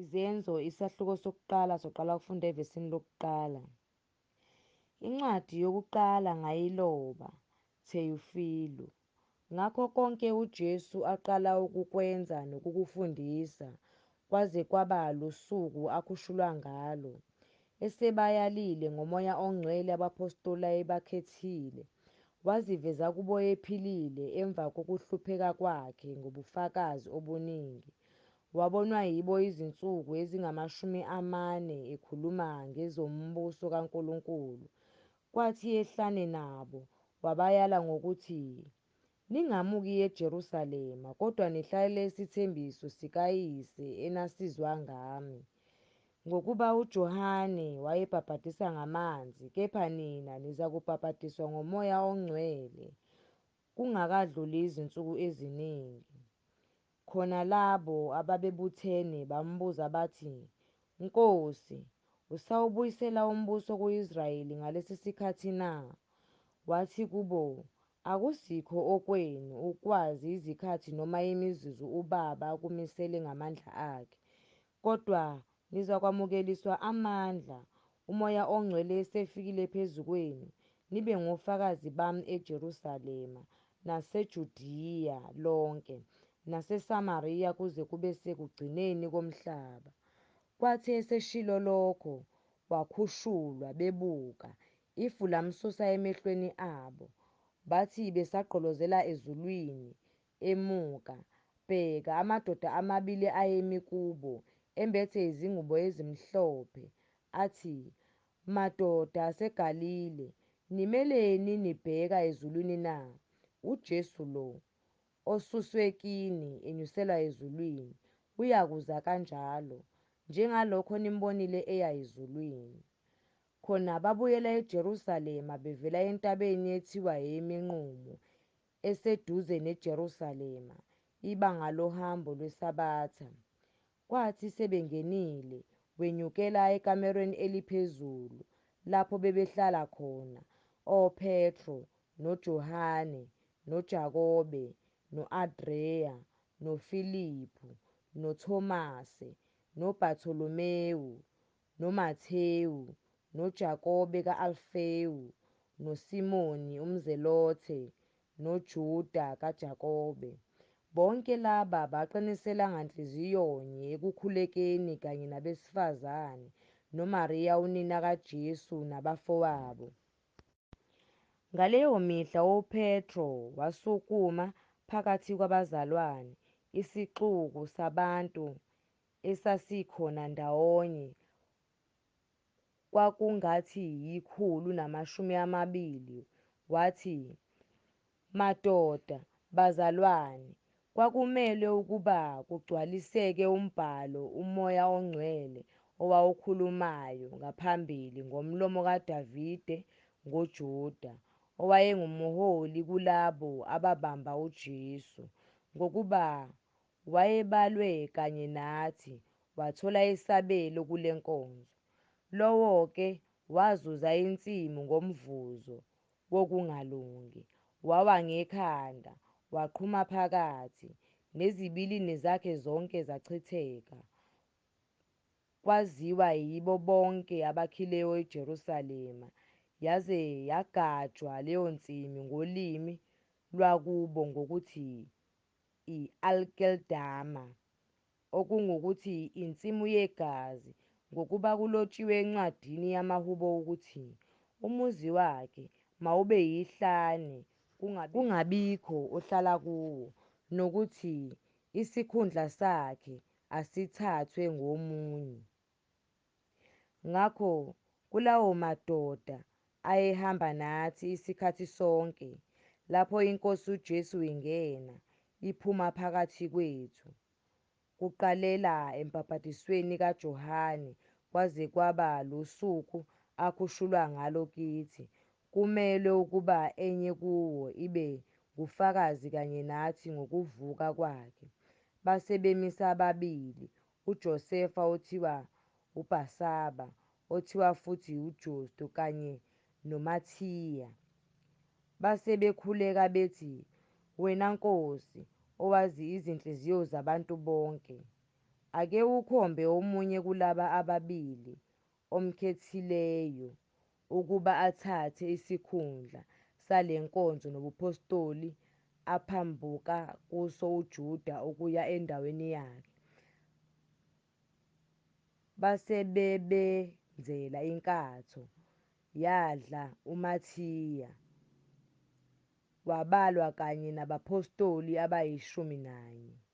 Izenzo isahluko sokuqala soqala ukufunda evesini lokuqala. Incwadi yokuqala ngayiloba Theophilo. Ngakho konke uJesu aqala ukukwenza nokukufundisa kwaze kwaba lusuku akhushulwa ngalo, esebayalile ngoMoya oNgcwele abapostoli ayebakhethile, waziveza kubo ephilile emva kokuhlupheka kwakhe ngobufakazi obuningi. Wabonwa yibo izinsuku ezingama-40 ekhuluma ngezombuso kaNkulunkulu. Kwathi ehlane nabo wabayala ngokuthi, "Ningamuki eJerusalema, kodwa nihlalele isithembiso sikaYise enasizwa ngami. Ngokuba uJohane wayebhapatisa ngamanzi, kepha nina nizakubhapatizwa ngoMoya oNgcwele kungakadluli izinsuku eziningi." Khona labo ababebuthene bambuza bathi, "Nkosi, usawubuyisela umbuso ku-Israyeli ngalesi sikhathi na?" Wathi kubo, "Akusikho okwenu ukwazi izikhathi noma imizuzu uBaba akumisele ngamandla akhe, kodwa nizakwamukeliswa amandla uMoya oNgcwele esefikile phezu kwenu, nibe ngofakazi bami eJerusalema naseJudiya lonke naseSamariya kuze kube sekugcineni komhlaba." Kwathi eseshilo lokho wakhushulwa bebuka, ifu lamsusa emehlweni abo. Bathi besagqolozela ezulwini emuka, bheka, amadoda amabili ayemi kubo, embethe izingubo ezimhlophe, athi, "Madoda aseGalile, nimeleni nibheka ezulwini na? UJesu lo, osuswe kini enyuselwa ezulwini, uyakuza kanjalo, njengalokho nimbonile eya ezulwini." Khona babuyela eJerusalema bevela entabeni ethiwa eyemiNqumo, eseduze neJerusalema, ibanga lohambo lweSabatha. Kwathi sebengenile, wenyukela ekamerweni eliphezulu, lapho bebehlala khona oPetro, noJohane, noJakobe, no-Andreya, noFiliphu, noThomase, noBhatholomewu, noMathewu, noJakobe ka-Alfewu, noSimoni umZelothe, noJuda kaJakobe. Bonke laba baqinisela nganhliziyonye ekukhulekeni kanye nabesifazane noMariya unina kaJesu nabafowabo. Ngaleyo mihla uPetro wasukuma phakathi kwabazalwane, isixuku sabantu esasikhona ndawonye kwakungathi yi-120, wathi, "Madoda, bazalwane, kwakumele ukuba kugcwaliseke umbhalo uMoya oNgcwele owawukhulumayo ngaphambili ngomlomo kaDavide ngoJuda, owayengumholi kulabo ababamba uJesu, ngokuba wayebalwe kanye nathi, wathola isabelo kule nkonzo. Lowo-ke wazuza insimu ngomvuzo wokungalungi, wawa ngekhanda, waqhuma phakathi, nezibilini zakhe zonke zachitheka. Kwaziwa yibo bonke abakhileyo eJerusalema, yaze yagajwa leyo nsimu ngolimi lwakubo ngokuthi i-Alkeldama, okungukuthi insimu yegazi, ngokuba kulotshiwe encwadini yamaHubo ukuthi, "Umuzi wakhe mawube yihlane, kungabikho ohlala kuwo," nokuthi isikhundla sakhe asithathwe ngomunye. Ngakho kulawo madoda ayehamba nathi isikhathi sonke, lapho iNkosi uJesu ingena, iphuma phakathi kwethu, kuqalela embhaphatisweni kaJohane kwaze kwaba lusuku akhushulwa ngalo kithi, kumele ukuba enye kuwo ibe ngufakazi kanye nathi ngokuvuka kwakhe. Base bemisa ababili, uJosefa othiwa uBasaba, othiwa futhi uJusto, kanye noMathiya. Base bekhuleka bethi, "Wena Nkosi, owazi izinhliziyo zabantu bonke, Ake ukhombe omunye kulaba ababili omkhethileyo ukuba athathe isikhundla sale nkonzo nobupostoli aphambuka kuso uJuda ukuya endaweni yakhe. Basebebenzela inkatho, yadla uMathiya, wabalwa kanye nabapostoli abayi-11.